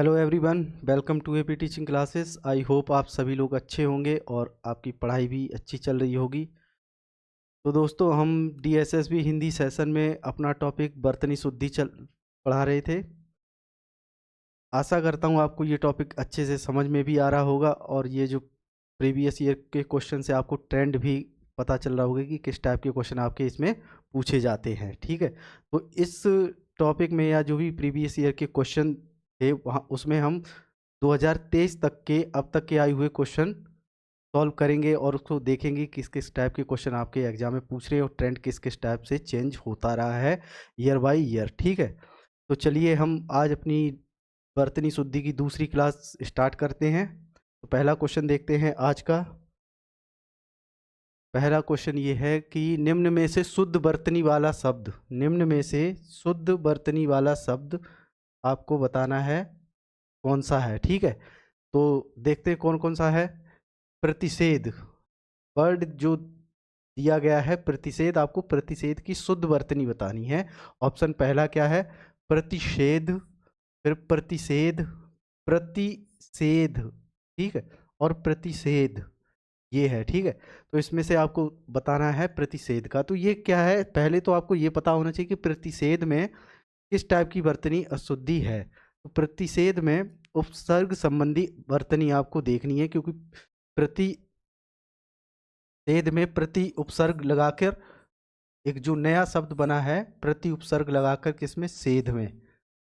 Hello everyone, welcome to AP teaching classes. I hope आप सभी लोग अच्छे होंगे और आपकी पढ़ाई भी अच्छी चल रही होगी। तो दोस्तों, हम डीएसएसबी हिंदी सेशन में अपना टॉपिक बर्तनी शुद्धि पढ़ा रहे थे। आशा करता हूँ आपको ये टॉपिक अच्छे से समझ में भी आ रहा होगा और ये जो प्रीवियस ईयर के क्वेश्चन से आपको ट्रेंड भी पता चल रहा होगा कि किस टाइप के क्वेश्चन आपके इसमें पूछे जाते हैं। ठीक है, तो इस टॉपिक में या जो भी प्रीवियस ईयर के क्वेश्चन थे वहाँ उसमें हम 2023 तक के अब तक के आए हुए क्वेश्चन सॉल्व करेंगे और उसको देखेंगे किस किस टाइप के क्वेश्चन आपके एग्जाम में पूछ रहे हैं और ट्रेंड किस किस टाइप से चेंज होता रहा है ईयर बाय ईयर। ठीक है, तो चलिए हम आज अपनी बर्तनी शुद्धि की दूसरी क्लास स्टार्ट करते हैं। तो पहला क्वेश्चन देखते हैं आज का। पहला क्वेश्चन ये है कि निम्न में से शुद्ध बर्तनी वाला शब्द, निम्न में से शुद्ध बर्तनी वाला शब्द आपको बताना है कौन सा है। ठीक है, तो देखते हैं कौन कौन सा है। प्रतिषेध वर्ड जो दिया गया है, प्रतिषेध, आपको प्रतिषेध की शुद्ध वर्तनी बतानी है। ऑप्शन पहला क्या है? प्रतिषेध, फिर प्रतिषेध, प्रतिषेध, ठीक है, और प्रतिषेध, ये है। ठीक है, तो इसमें से आपको बताना है प्रतिषेध का। तो ये क्या है, पहले तो आपको ये पता होना चाहिए कि प्रतिषेध में किस टाइप की वर्तनी अशुद्धि है। तो प्रतिषेध में उपसर्ग संबंधी वर्तनी आपको देखनी है, क्योंकि प्रतिषेध में प्रति उपसर्ग लगाकर एक जो नया शब्द बना है, प्रति उपसर्ग लगाकर किसमें, सेध में,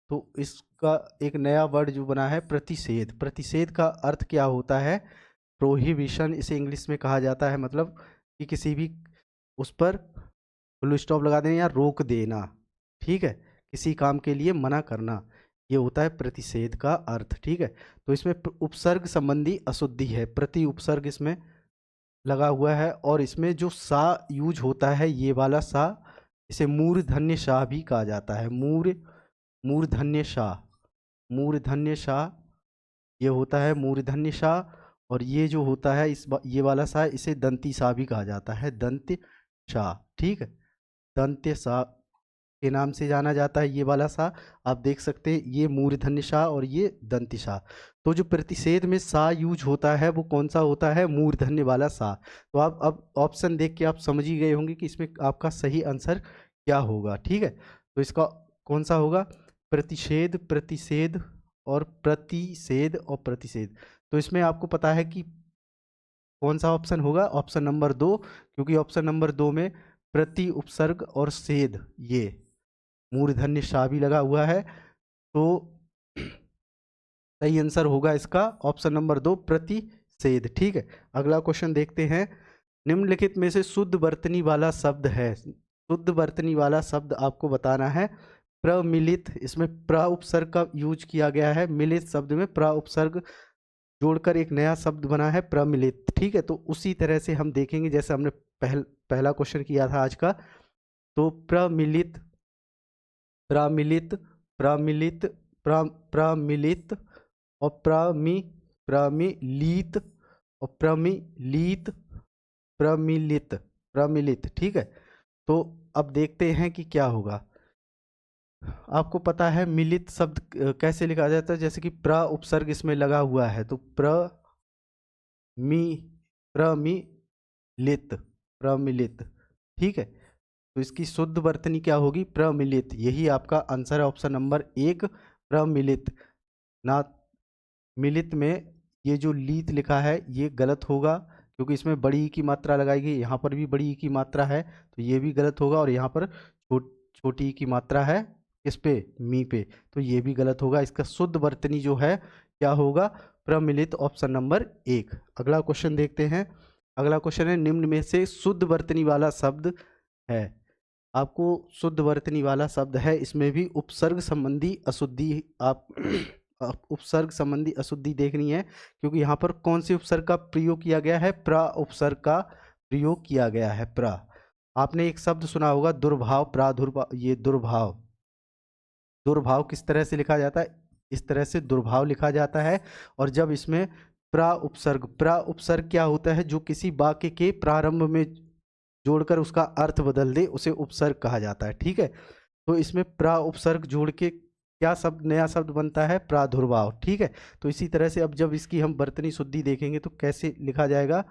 तो इसका एक नया वर्ड जो बना है प्रतिषेध। प्रतिषेध का अर्थ क्या होता है? प्रोहिबिशन इसे इंग्लिश में कहा जाता है, मतलब कि किसी भी उस पर फुल स्टॉप लगा देना या रोक देना। ठीक है, किसी काम के लिए मना करना, ये होता है प्रतिषेध का अर्थ। ठीक है, तो इसमें उपसर्ग संबंधी अशुद्धि है, प्रति उपसर्ग इसमें लगा हुआ है और इसमें जो सा यूज होता है, ये वाला सा, इसे मूर्धन्य शाह भी कहा जाता है। मूर्धन्य शाह, मूर्धन्य शाह, ये होता है मूर्धन्य शाह। और ये जो होता है ये वाला सा, इसे दंती शाह भी कहा जाता है, दंत्य शाह। ठीक है, दंत्य शाह के नाम से जाना जाता है ये वाला सा। आप देख सकते हैं ये मूर्धन्य शाह और ये दंती शाह। तो जो प्रतिषेध में सा यूज होता है वो कौन सा होता है? मूर्धन्य वाला सा। तो आप अब ऑप्शन देख के आप समझ ही गए होंगे कि इसमें आपका सही आंसर क्या होगा। ठीक है, तो इसका कौन सा होगा? प्रतिषेध, प्रतिषेध और प्रतिषेध और प्रतिषेध। तो इसमें आपको पता है कि कौन सा ऑप्शन होगा? ऑप्शन नंबर 2, क्योंकि ऑप्शन नंबर 2 में प्रति उपसर्ग और सेध, ये मूर्धन्य शाह भी लगा हुआ है। तो सही आंसर होगा इसका ऑप्शन नंबर 2, प्रतिषेध। ठीक है, अगला क्वेश्चन देखते हैं। निम्नलिखित में से शुद्ध वर्तनी वाला शब्द है, शुद्ध वर्तनी वाला शब्द आपको बताना है। प्रमिलित, इसमें प्र उपसर्ग का यूज किया गया है, मिलित शब्द में प्र उपसर्ग जोड़कर एक नया शब्द बना है प्रमिलित। ठीक है, तो उसी तरह से हम देखेंगे जैसे हमने पहला क्वेश्चन किया था आज का। तो प्रमिलित, प्रमिलित, प्रमिलित, प्रमिलित और प्रमिलित और प्रमिलित, प्रमिलित, प्रमिलित। ठीक है, तो अब देखते हैं कि क्या होगा। आपको पता है मिलित शब्द कैसे लिखा जाता है? जैसे कि प्र उपसर्ग इसमें लगा हुआ है, तो प्रमिलित, प्रमिलित। ठीक है, तो इसकी शुद्ध वर्तनी क्या होगी? प्रमिलित। यही आपका आंसर है, ऑप्शन नंबर 1, प्रमिलित। ना मिलित में ये जो लीत लिखा है ये गलत होगा, क्योंकि इसमें बड़ी ई की मात्रा लगाई गई, यहाँ पर भी बड़ी ई की मात्रा है, तो ये भी गलत होगा। और यहाँ पर छोटी ई की मात्रा है, किस पे? मी पे, तो ये भी गलत होगा। इसका शुद्ध वर्तनी जो है क्या होगा? प्रमिलित, ऑप्शन नंबर 1। अगला क्वेश्चन देखते हैं। अगला क्वेश्चन है, निम्न में से शुद्ध वर्तनी वाला शब्द है। आपको शुद्ध वर्तनी वाला शब्द है, इसमें भी उपसर्ग संबंधी अशुद्धि आप उपसर्ग संबंधी अशुद्धि देखनी है, क्योंकि यहाँ पर कौन से उपसर्ग का प्रयोग किया गया है? प्र उपसर्ग का प्रयोग किया गया है, प्र। आपने एक शब्द सुना होगा दुर्भाव, प्रादुर्भाव, ये दुर्भाव। दुर्भाव किस तरह से लिखा जाता है? इस तरह से दुर्भाव लिखा जाता है। और जब इसमें प्र उपसर्ग क्या होता है? जो किसी वाक्य के प्रारंभ में जोड़कर उसका अर्थ बदल दे, उसे उपसर्ग कहा जाता है। ठीक है, तो इसमें प्र उपसर्ग जोड़ के क्या शब्द नया शब्द बनता है? प्रादुर्भाव। ठीक है, तो इसी तरह से अब जब इसकी हम वर्तनी शुद्धि देखेंगे तो कैसे लिखा जाएगा?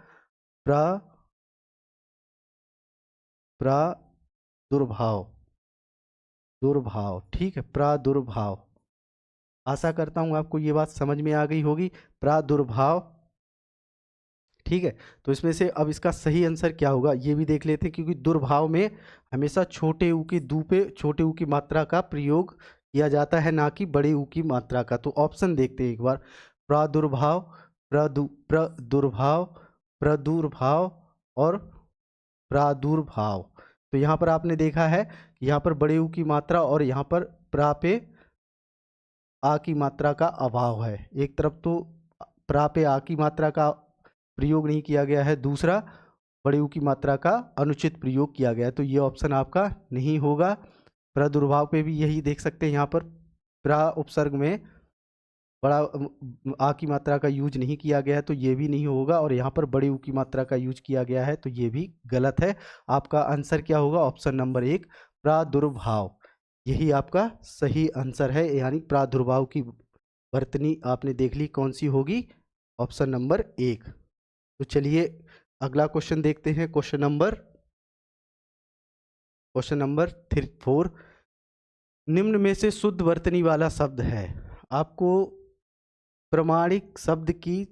प्रादुर्भाव, दुर्भाव। ठीक है, प्रादुर्भाव। आशा करता हूं आपको ये बात समझ में आ गई होगी, प्रादुर्भाव। ठीक है, तो इसमें से अब इसका सही आंसर क्या होगा ये भी देख लेते हैं, क्योंकि दुर्भाव में हमेशा छोटे ऊ के दू पे छोटे ऊ की मात्रा का प्रयोग किया जाता है, ना कि बड़े ऊ की मात्रा का। तो ऑप्शन देखते हैं एक बार, प्रादुर्भाव, प्रदुर्भाव, प्रदुर्भाव और प्रादुर्भाव। तो यहाँ पर आपने देखा है कि यहाँ पर बड़े ऊ की मात्रा और यहाँ पर प्रा पे आ की मात्रा का अभाव है। एक तरफ तो प्रा पे आ की मात्रा का प्रयोग नहीं किया गया है, दूसरा बड़े ऊ की मात्रा का अनुचित प्रयोग किया गया है, तो ये ऑप्शन आपका नहीं होगा। प्रादुर्भाव पे भी यही देख सकते हैं, यहाँ पर प्रा उपसर्ग में बड़ा आ की मात्रा का यूज नहीं किया गया है, तो ये भी नहीं होगा। और यहाँ पर बड़े ऊ की मात्रा का यूज किया गया है, तो ये भी गलत है। आपका आंसर क्या होगा? ऑप्शन नंबर 1, प्रादुर्भाव। यही आपका सही आंसर है, यानी प्रादुर्भाव की वर्तनी आपने देख ली कौन सी होगी, ऑप्शन नंबर 1। तो चलिए अगला क्वेश्चन देखते हैं, क्वेश्चन नंबर 4। निम्न में से शुद्ध वर्तनी वाला शब्द है। आपको प्रमाणिक शब्द की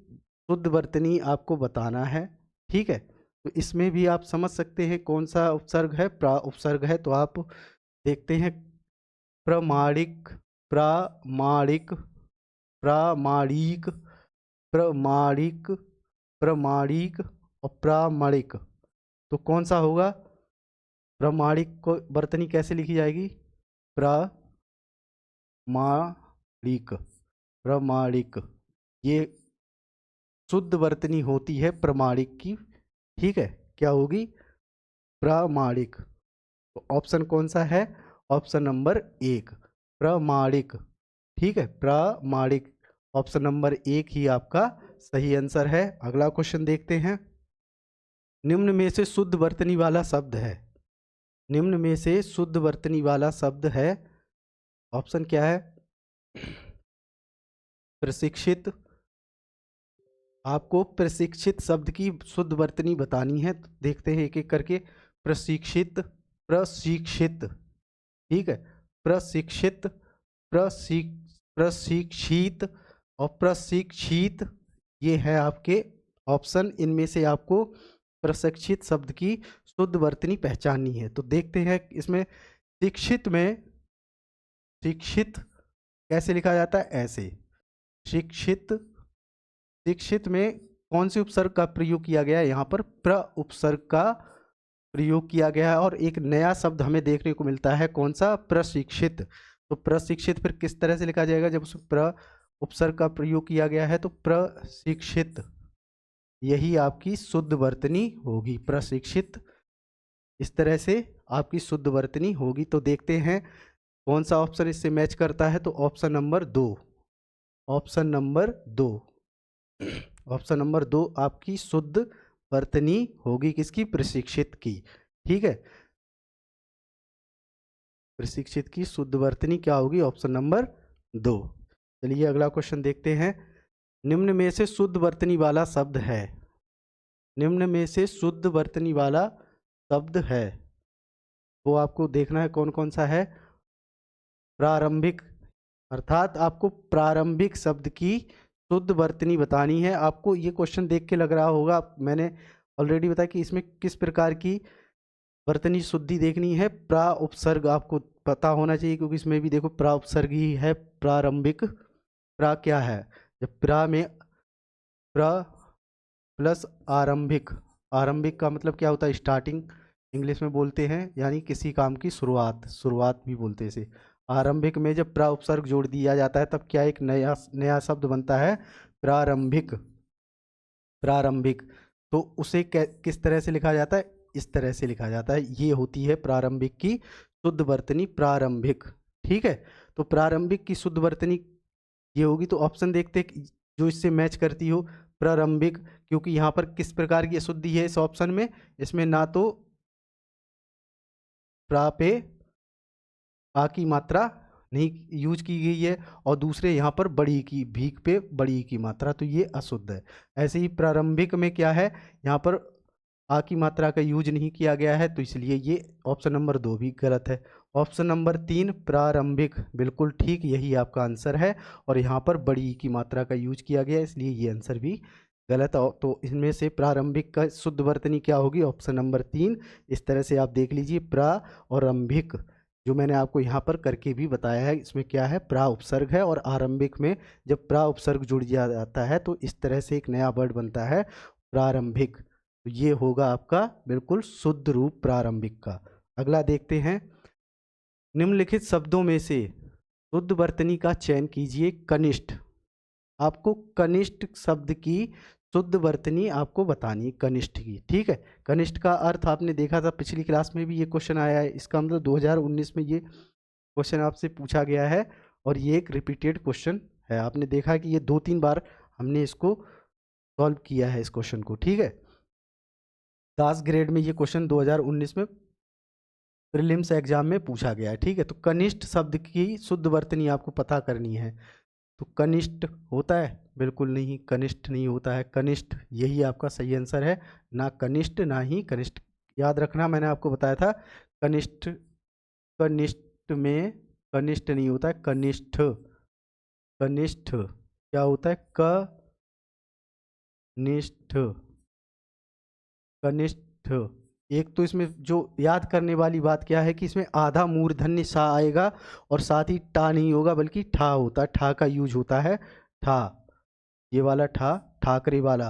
शुद्ध वर्तनी आपको बताना है। ठीक है, तो इसमें भी आप समझ सकते हैं कौन सा उपसर्ग है, प्रा उपसर्ग है। तो आप देखते हैं, प्रमाणिक, प्रामाणिक, प्रामाणिक, प्रमाणिक, प्रमाणिक और प्रामाणिक। तो कौन सा होगा? प्रमाणिक को वर्तनी कैसे लिखी जाएगी? प्रमाणिक, प्रमाणिक। ये शुद्ध वर्तनी होती है प्रमाणिक की। ठीक है, क्या होगी? प्रामाणिक। तो ऑप्शन कौन सा है? ऑप्शन नंबर 1, प्रमाणिक। ठीक है, प्रामाणिक, ऑप्शन नंबर 1 ही आपका सही आंसर है। अगला क्वेश्चन देखते हैं, निम्न में से शुद्ध वर्तनी वाला शब्द है। निम्न में से शुद्ध वर्तनी वाला शब्द है, ऑप्शन क्या है? प्रशिक्षित। आपको प्रशिक्षित शब्द की शुद्ध वर्तनी बतानी है, तो देखते हैं एक एक करके। प्रशिक्षित, प्रशिक्षित। ठीक है, प्रशिक्षित, प्रशिक्षित और प्रशिक्षित, ये है आपके ऑप्शन। इनमें से आपको प्रशिक्षित शब्द की शुद्ध वर्तनी पहचाननी है। तो देखते हैं इसमें, शिक्षित में शिक्षित कैसे लिखा जाता है? ऐसे, शिक्षित। शिक्षित में कौन से उपसर्ग का प्रयोग किया गया है? यहाँ पर प्र उपसर्ग का प्रयोग किया गया है। और एक नया शब्द हमें देखने को मिलता है, कौन सा? प्रशिक्षित। तो प्रशिक्षित फिर किस तरह से लिखा जाएगा जब उसमें प्र उपसर्ग का प्रयोग किया गया है? तो प्रशिक्षित, यही आपकी शुद्ध वर्तनी होगी, प्रशिक्षित। इस तरह से आपकी शुद्ध वर्तनी होगी। तो देखते हैं कौन सा ऑप्शन इससे मैच करता है। तो option number 2, option number 2, option number 2 आपकी शुद्ध वर्तनी होगी, किसकी? प्रशिक्षित की। ठीक है, प्रशिक्षित की शुद्ध वर्तनी क्या होगी? Option number 2। चलिए अगला क्वेश्चन देखते हैं, निम्न में से शुद्ध वर्तनी वाला शब्द है। निम्न में से शुद्ध वर्तनी वाला शब्द है, वो आपको देखना है कौन कौन सा है। प्रारंभिक, अर्थात आपको प्रारंभिक शब्द की शुद्ध वर्तनी बतानी है। आपको ये क्वेश्चन देख के लग रहा होगा, मैंने ऑलरेडी बताया कि इसमें किस प्रकार की वर्तनी शुद्धि देखनी है। प्रा उपसर्ग आपको पता होना चाहिए, क्योंकि इसमें भी देखो प्रा उपसर्ग ही है प्रारंभिक। प्रा क्या है? जब प्रा में प्रा प्लस आरंभिक, आरंभिक का मतलब क्या होता है? स्टार्टिंग इंग्लिश में बोलते हैं, यानी किसी काम की शुरुआत, शुरुआत भी बोलते हैं इसे। आरंभिक में जब प्रा उपसर्ग जोड़ दिया जाता है तब क्या एक नया शब्द बनता है? प्रारंभिक, प्रारंभिक। तो उसे किस तरह से लिखा जाता है? इस तरह से लिखा जाता है। ये होती है प्रारंभिक की शुद्ध वर्तनी, प्रारंभिक। ठीक है, तो प्रारंभिक की शुद्ध वर्तनी ये होगी। तो ऑप्शन देखते हैं जो इससे मैच करती हो। प्रारंभिक, क्योंकि यहाँ पर किस प्रकार की अशुद्धि है इस ऑप्शन में? इसमें ना तो प्रा पे आ की मात्रा नहीं यूज की गई है, और दूसरे यहाँ पर बड़ी की, भीख पे बड़ी की मात्रा, तो ये अशुद्ध है। ऐसे ही प्रारंभिक में क्या है, यहाँ पर आ की मात्रा का यूज नहीं किया गया है, तो इसलिए ये ऑप्शन नंबर 2 भी गलत है। ऑप्शन नंबर 3 प्रारंभिक बिल्कुल ठीक, यही आपका आंसर है, और यहाँ पर बड़ी की मात्रा का यूज किया गया, इसलिए ये आंसर भी गलत। तो इनमें से प्रारंभिक का शुद्ध वर्तनी क्या होगी, ऑप्शन नंबर 3। इस तरह से आप देख लीजिए, प्रा और आरंभिक जो मैंने आपको यहाँ पर करके भी बताया है, इसमें क्या है, प्रा उपसर्ग है, और आरंभिक में जब प्रा उपसर्ग जुड़ जाता है तो इस तरह से एक नया वर्ड बनता है प्रारंभिक। तो ये होगा आपका बिल्कुल शुद्ध रूप प्रारंभिक का। अगला देखते हैं, निम्नलिखित शब्दों में से शुद्ध वर्तनी का चयन कीजिए। कनिष्ठ, आपको कनिष्ठ शब्द की शुद्ध वर्तनी आपको बतानी, कनिष्ठ की, ठीक है। कनिष्ठ का अर्थ आपने देखा था पिछली क्लास में भी, ये क्वेश्चन आया है, इसका मतलब 2019 में ये क्वेश्चन आपसे पूछा गया है, और ये एक रिपीटेड क्वेश्चन है। आपने देखा कि ये 2-3 बार हमने इसको सॉल्व किया है इस क्वेश्चन को, ठीक है। 10 ग्रेड में ये क्वेश्चन 2019 में प्रीलिम्स एग्जाम में पूछा गया है, ठीक है। तो कनिष्ठ शब्द की शुद्ध वर्तनी आपको पता करनी है। तो कनिष्ठ होता है, बिल्कुल नहीं, कनिष्ठ नहीं होता है। कनिष्ठ यही आपका सही आंसर है, ना कनिष्ठ ना ही कनिष्ठ। याद रखना, मैंने आपको बताया था कनिष्ठ, कनिष्ठ में कनिष्ठ नहीं होता है, कनिष्ठ, कनिष्ठ क्या होता है, कनिष्ठ, कनिष्ठ। एक तो इसमें जो याद करने वाली बात क्या है कि इसमें आधा मूर्धन्य सा आएगा, और साथ ही टा नहीं होगा बल्कि ठा होता है, ठा का यूज होता है, ठा, ये वाला ठा, ठाकरे वाला,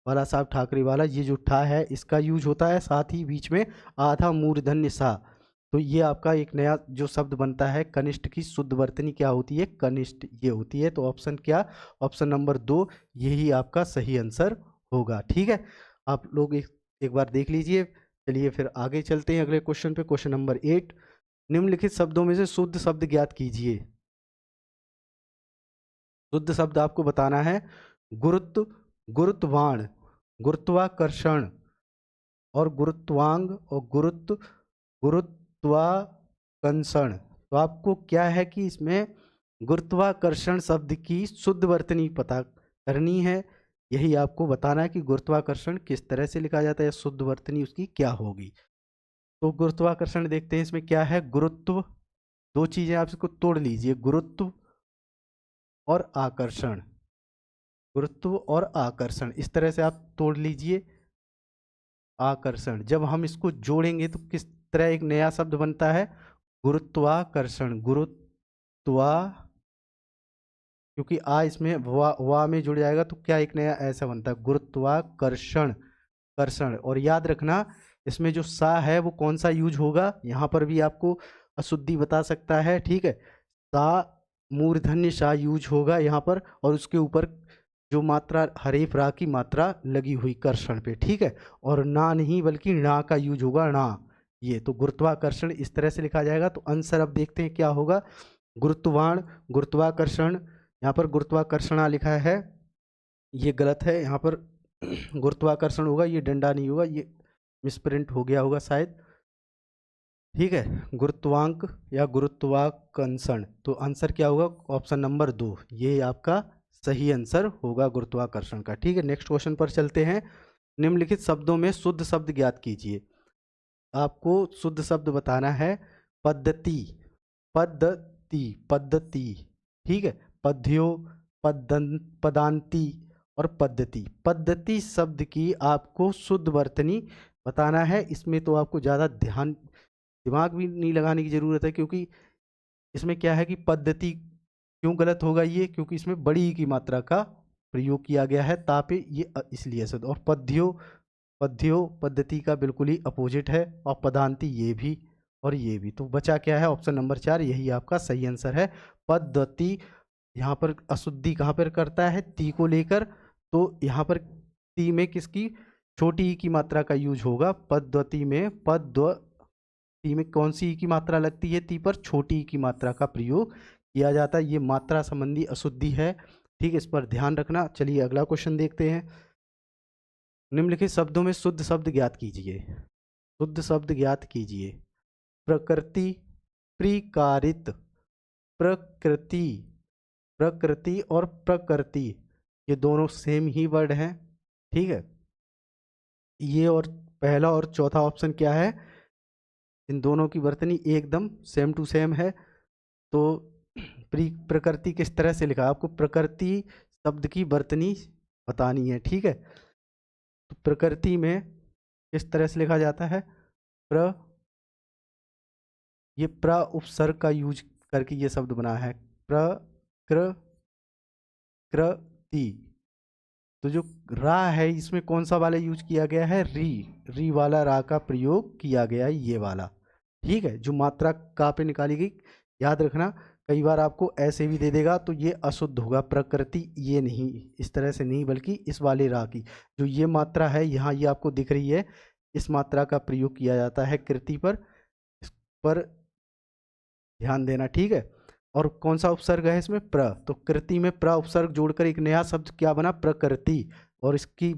वाला साहब ठाकरे वाला, ये जो ठा है इसका यूज होता है, साथ ही बीच में आधा मूर्धन्य सा। तो ये आपका एक नया जो शब्द बनता है, कनिष्ठ की शुद्ध वर्तनी क्या होती है, कनिष्ठ ये होती है। तो ऑप्शन क्या, ऑप्शन नंबर 2 यही आपका सही आंसर होगा, ठीक है। आप लोग एक बार देख लीजिए। चलिए फिर आगे चलते हैं अगले क्वेश्चन पे, क्वेश्चन नंबर 8। निम्नलिखित शब्दों में से शुद्ध शब्द ज्ञात कीजिए। शुद्ध शब्द आपको बताना है, गुरुत्व, गुरुत्वाण, गुरुत्वाकर्षण, और गुरुत्वांग, और गुरुत्वाकर्षण। तो आपको क्या है कि इसमें गुरुत्वाकर्षण शब्द की शुद्ध वर्तनी पता करनी है। यही आपको बताना है कि गुरुत्वाकर्षण किस तरह से लिखा जाता है, शुद्ध वर्तनी उसकी क्या होगी। तो गुरुत्वाकर्षण देखते हैं, इसमें क्या है, गुरुत्व, दो चीजें आप इसको तोड़ लीजिए, गुरुत्व और आकर्षण, गुरुत्व और आकर्षण, इस तरह से आप तोड़ लीजिए। आकर्षण, जब हम इसको जोड़ेंगे तो किस तरह एक नया शब्द बनता है, गुरुत्वाकर्षण, गुरुत्वा, क्योंकि आ इसमें वा में जुड़ जाएगा तो क्या एक नया ऐसा बनता है, गुरुत्वाकर्षण, कर्षण। और याद रखना, इसमें जो सा है वो कौन सा यूज होगा, यहाँ पर भी आपको अशुद्धि बता सकता है, ठीक है। सा मूर्धन्य सा यूज होगा यहाँ पर, और उसके ऊपर जो मात्रा हरेफ रा की मात्रा लगी हुई कर्षण पे, ठीक है। और ना नहीं बल्कि ना का यूज होगा, ना, ये तो गुरुत्वाकर्षण इस तरह से लिखा जाएगा। तो आंसर अब देखते हैं क्या होगा, गुरुत्वाण, गुरुत्वाकर्षण, यहाँ पर गुरुत्वाकर्षणा लिखा है, ये गलत है, यहाँ पर गुरुत्वाकर्षण होगा, ये डंडा नहीं होगा, ये मिसप्रिंट हो गया होगा शायद, ठीक है। गुरुत्वांक या गुरुत्वाकर्षण, तो आंसर क्या होगा, ऑप्शन नंबर 2, ये आपका सही आंसर होगा गुरुत्वाकर्षण का, ठीक है। नेक्स्ट क्वेश्चन पर चलते हैं। निम्नलिखित शब्दों में शुद्ध शब्द ज्ञात कीजिए। आपको शुद्ध शब्द बताना है, पद्धति, पद्धति, पद्धति, ठीक है। पद्यो, पदांती और पद्धति। पद्धति शब्द की आपको शुद्ध वर्तनी बताना है। इसमें तो आपको ज़्यादा दिमाग भी नहीं लगाने की ज़रूरत है, क्योंकि इसमें क्या है कि पद्धति क्यों गलत होगा ये, क्योंकि इसमें बड़ी की मात्रा का प्रयोग किया गया है, तापे ये इसलिए शब्द। और पद्यो, पद्यो पद्धति का बिल्कुल ही अपोजिट है, और पदांती ये भी और ये भी। तो बचा क्या है, ऑप्शन नंबर 4, यही आपका सही आंसर है, पद्धति। यहाँ पर अशुद्धि कहाँ पर करता है, ती को लेकर, तो यहाँ पर ती में किसकी, छोटी ई की मात्रा का यूज होगा पद्धति में। ती में कौन सी ई की मात्रा लगती है, ती पर छोटी ई की मात्रा का प्रयोग किया जाता है। ये मात्रा संबंधी अशुद्धि है, ठीक है, इस पर ध्यान रखना। चलिए अगला क्वेश्चन देखते हैं। निम्नलिखित शब्दों में शुद्ध शब्द ज्ञात कीजिए। शुद्ध शब्द ज्ञात कीजिए। प्रकृति, प्रीकारित, प्रकृति, प्रकृति और प्रकृति ये दोनों सेम ही वर्ड हैं, ठीक है। ये और पहला और चौथा ऑप्शन क्या है, इन दोनों की वर्तनी एकदम सेम टू सेम है। तो प्रकृति किस तरह से लिखा है, आपको प्रकृति शब्द की वर्तनी बतानी है, ठीक है। तो प्रकृति में किस तरह से लिखा जाता है, ये प्र उपसर्ग का यूज करके ये शब्द बना है, प्रकृति। तो जो रा है इसमें कौन सा वाला यूज किया गया है, री वाला रा का प्रयोग किया गया है, ये वाला, ठीक है। जो मात्रा का पे निकाली गई, याद रखना कई बार आपको ऐसे भी दे देगा तो ये अशुद्ध होगा, प्रकृति ये नहीं, इस तरह से नहीं, बल्कि इस वाले रा की जो ये मात्रा है यहाँ ये आपको दिख रही है, इस मात्रा का प्रयोग किया जाता है कृति पर, इस पर ध्यान देना, ठीक है। और कौन सा उपसर्ग है इसमें, प्र, तो कृति में प्र उपसर्ग जोड़कर एक नया शब्द क्या बना, प्रकृति। और इसकी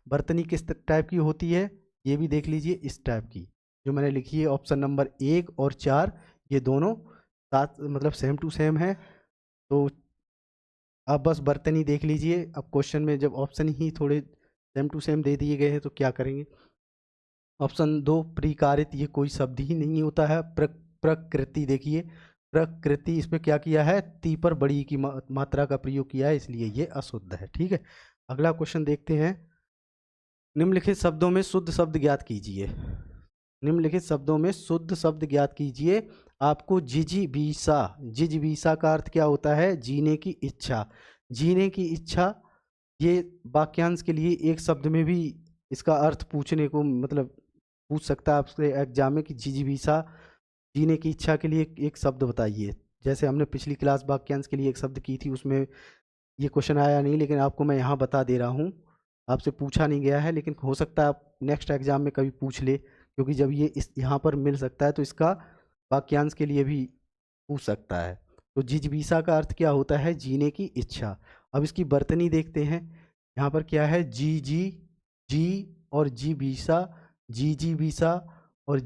वर्तनी किस टाइप की होती है, ये भी देख लीजिए, इस टाइप की जो मैंने लिखी है ऑप्शन नंबर 1 और 4, ये दोनों साथ मतलब सेम टू सेम है। तो आप बस वर्तनी देख लीजिए। अब क्वेश्चन में जब ऑप्शन ही थोड़े सेम टू सेम दे दिए गए हैं तो क्या करेंगे, ऑप्शन 2 प्रिकारित, ये कोई शब्द ही नहीं होता है। प्रकृति देखिए, प्रकृति इसमें क्या किया है, ती पर बड़ी की मात्रा का प्रयोग किया है, इसलिए ये अशुद्ध है, ठीक है। अगला क्वेश्चन देखते हैं, निम्नलिखित शब्दों में शुद्ध शब्द ज्ञात कीजिए। निम्नलिखित शब्दों में शुद्ध शब्द ज्ञात कीजिए। आपको जिजीविसा का अर्थ क्या होता है, जीने की इच्छा। जीने की इच्छा, ये वाक्यांश के लिए एक शब्द में भी इसका अर्थ पूछने को मतलब पूछ सकता है आपसे एग्जाम में कि जिजीविसा, जीने की इच्छा के लिए एक शब्द बताइए। जैसे हमने पिछली क्लास वाक्यांश के लिए एक शब्द की थी, उसमें ये क्वेश्चन आया नहीं, लेकिन आपको मैं यहाँ बता दे रहा हूँ, आपसे पूछा नहीं गया है, लेकिन हो सकता है आप नेक्स्ट एग्जाम में कभी पूछ ले, क्योंकि जब ये इस यहाँ पर मिल सकता है तो इसका वाक्यांश के लिए भी पूछ सकता है। तो जिजीविसा का अर्थ क्या होता है, जीने की इच्छा। अब इसकी वर्तनी देखते हैं, यहाँ पर क्या है, जी और जीविसा, जीजीविसा और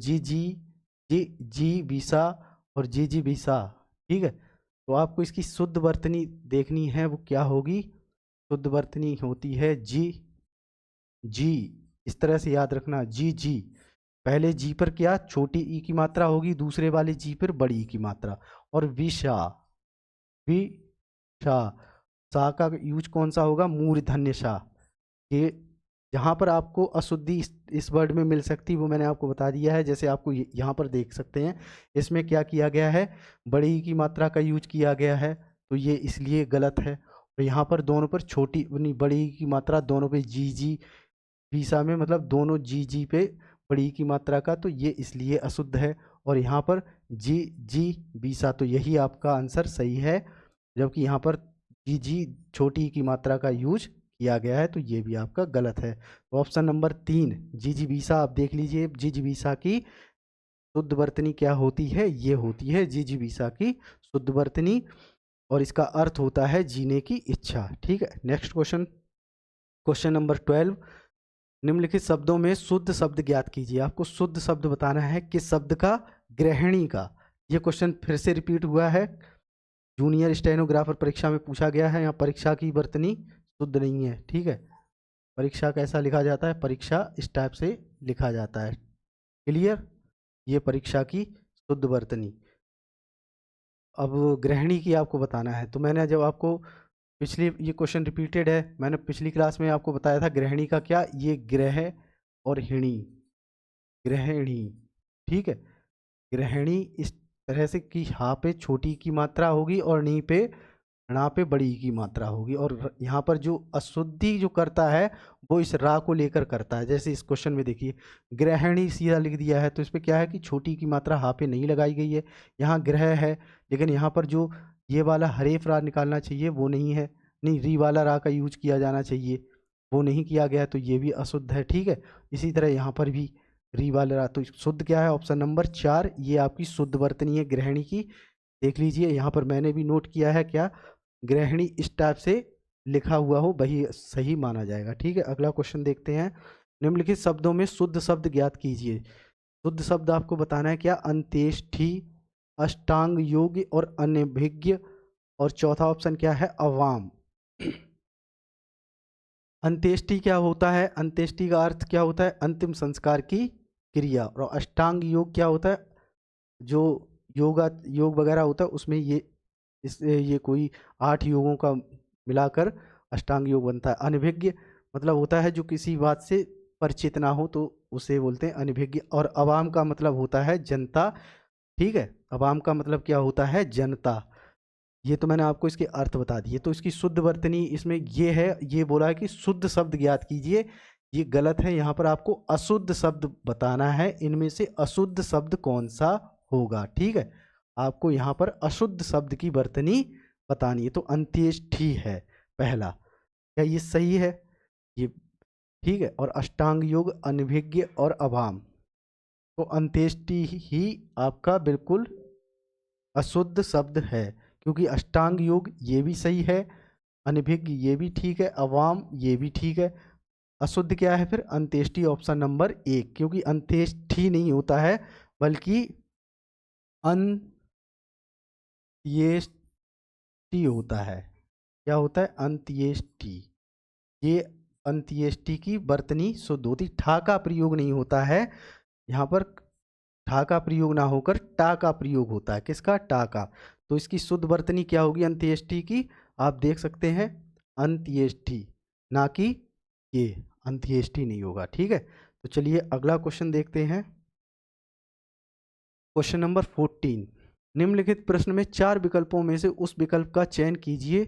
जीवीसा और जीजीविसा, ठीक है। तो आपको इसकी शुद्ध वर्तनी देखनी है, वो क्या होगी, शुद्ध वर्तनी होती है जी, इस तरह से याद रखना, जी, पहले जी पर क्या छोटी ई की मात्रा होगी, दूसरे वाले जी पर बड़ी ई की मात्रा। और विषा, सा का यूज कौन सा होगा, मूर्धन्य सा। ये जहाँ पर आपको अशुद्धि इस वर्ड में मिल सकती है वो मैंने आपको बता दिया है। जैसे आपको यहाँ पर देख सकते हैं, इसमें क्या किया गया है, बड़ी की मात्रा का यूज किया गया है, तो ये इसलिए गलत है। और यहाँ पर दोनों पर छोटी बड़ी की मात्रा दोनों पे जी वीसा में मतलब दोनों जी पे बड़ी की मात्रा का, तो ये इसलिए अशुद्ध है। और यहाँ पर जी वीसा, तो यही आपका आंसर सही है, जबकि यहाँ पर जी छोटी की मात्रा का यूज किया गया है, तो ये भी आपका गलत है। तो ऑप्शन नंबर 3 जिजीविसा, आप देख लीजिए जिजीविसा की शुद्ध वर्तनी क्या होती है, ये होती है जिजीविसा की शुद्ध वर्तनी, और इसका अर्थ होता है जीने की इच्छा, ठीक है। नेक्स्ट क्वेश्चन, क्वेश्चन नंबर 12, निम्नलिखित शब्दों में शुद्ध शब्द ज्ञात कीजिए। आपको शुद्ध शब्द बताना है, किस शब्द का, गृहिणी का। ये क्वेश्चन फिर से रिपीट हुआ है, जूनियर स्टेनोग्राफर परीक्षा में पूछा गया है। यहाँ परीक्षा की वर्तनी शुद्ध नहीं है, ठीक है। परीक्षा कैसा लिखा जाता है, परीक्षा इस टाइप से लिखा जाता है, क्लियर। ये परीक्षा की शुद्ध वर्तनी। अब गृहिणी की आपको बताना है, तो मैंने जब आपको पिछली, ये क्वेश्चन रिपीटेड है, मैंने पिछली क्लास में आपको बताया था गृहिणी का क्या, ये ग्रह और हिणी, गृहिणी, ठीक है। गृहिणी इस तरह से कि हा पे छोटी की मात्रा होगी और नी पे णा पे बड़ी की मात्रा होगी, और यहाँ पर जो अशुद्धि जो करता है वो इस रा को लेकर करता है। जैसे इस क्वेश्चन में देखिए गृहिणी सीधा लिख दिया है, तो इस पर क्या है कि छोटी की मात्रा हा पे नहीं लगाई गई है, यहाँ ग्रह है, लेकिन यहाँ पर जो ये वाला हरेफ रा निकालना चाहिए वो नहीं है, नहीं री वाला रा का यूज किया जाना चाहिए, वो नहीं किया गया, तो ये भी अशुद्ध है, ठीक है। इसी तरह यहाँ पर भी री वाला रा, तो शुद्ध क्या है, ऑप्शन नंबर 4 ये आपकी शुद्ध वर्तनी है गृहिणी की। देख लीजिए यहाँ पर मैंने भी नोट किया है, क्या गृहिणी इस टाइप से लिखा हुआ हो वही सही माना जाएगा, ठीक है। अगला क्वेश्चन देखते हैं, निम्नलिखित शब्दों में शुद्ध शब्द ज्ञात कीजिए। शुद्ध शब्द आपको बताना है क्या, अंत्येष्टि, अष्टांग योग और अनभिज्ञ, और चौथा ऑप्शन क्या है, अवाम। अंत्येष्टि क्या होता है, अंत्येष्टि का अर्थ क्या होता है, अंतिम संस्कार की क्रिया। और अष्टांग योग क्या होता है, जो योग वगैरह होता है उसमें ये कोई 8 योगों का मिलाकर अष्टांग योग बनता है। अनभिज्ञ मतलब होता है जो किसी बात से परिचित ना हो, तो उसे बोलते हैं अनभिज्ञ। और अवाम का मतलब होता है जनता। ठीक है, अवाम का मतलब क्या होता है, जनता। ये तो मैंने आपको इसके अर्थ बता दिए। तो इसकी शुद्ध वर्तनी इसमें ये है, ये बोला है कि शुद्ध शब्द ज्ञात कीजिए, ये गलत है। यहाँ पर आपको अशुद्ध शब्द बताना है, इनमें से अशुद्ध शब्द कौन सा होगा। ठीक है, आपको यहाँ पर अशुद्ध शब्द की वर्तनी बतानी है। तो अंत्येष्टि है पहला, क्या ये सही है, ये ठीक है। और अष्टांग योग, अनभिज्ञ और अभाम, तो अंत्येष्टि ही आपका बिल्कुल अशुद्ध शब्द है, क्योंकि अष्टांग योग ये भी सही है, अनभिज्ञ ये भी ठीक है, अवाम ये भी ठीक है। अशुद्ध क्या है फिर, अंत्येष्टि ऑप्शन नंबर 1, क्योंकि अंत्येष्टि नहीं होता है बल्कि अंत्येष्टि होता है। क्या होता है, अंत्येष्टि। ये अंत्येष्टि की वर्तनी शुद्ध होती, ठा का प्रयोग नहीं होता है यहाँ पर। ठा का प्रयोग ना होकर टा का प्रयोग होता है, किसका, टा का। तो इसकी शुद्ध वर्तनी क्या होगी अंत्येष्टि की, आप देख सकते हैं अंत्येष्टि, ना कि ये अंत्येष्टि नहीं होगा। ठीक है, तो चलिए अगला क्वेश्चन देखते हैं। क्वेश्चन नंबर 14, निम्नलिखित प्रश्न में 4 विकल्पों में से उस विकल्प का चयन कीजिए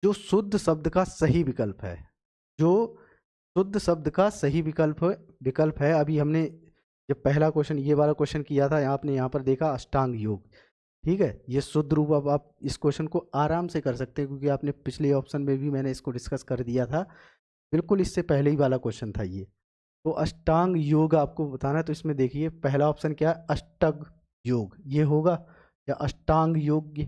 जो शुद्ध शब्द का सही विकल्प है। जो शुद्ध शब्द का सही विकल्प है। अभी हमने जब पहला क्वेश्चन, ये वाला क्वेश्चन किया था, आपने यहाँ पर देखा अष्टांग योग। ठीक है, ये शुद्ध रूप। अब आप इस क्वेश्चन को आराम से कर सकते हैं, क्योंकि आपने पिछले ऑप्शन में भी मैंने इसको डिस्कस कर दिया था, बिल्कुल इससे पहले ही वाला क्वेश्चन था ये। तो अष्टांग योग आपको बताना है, तो इसमें देखिए पहला ऑप्शन क्या है, अष्टग योग, ये होगा, या अष्टांग योग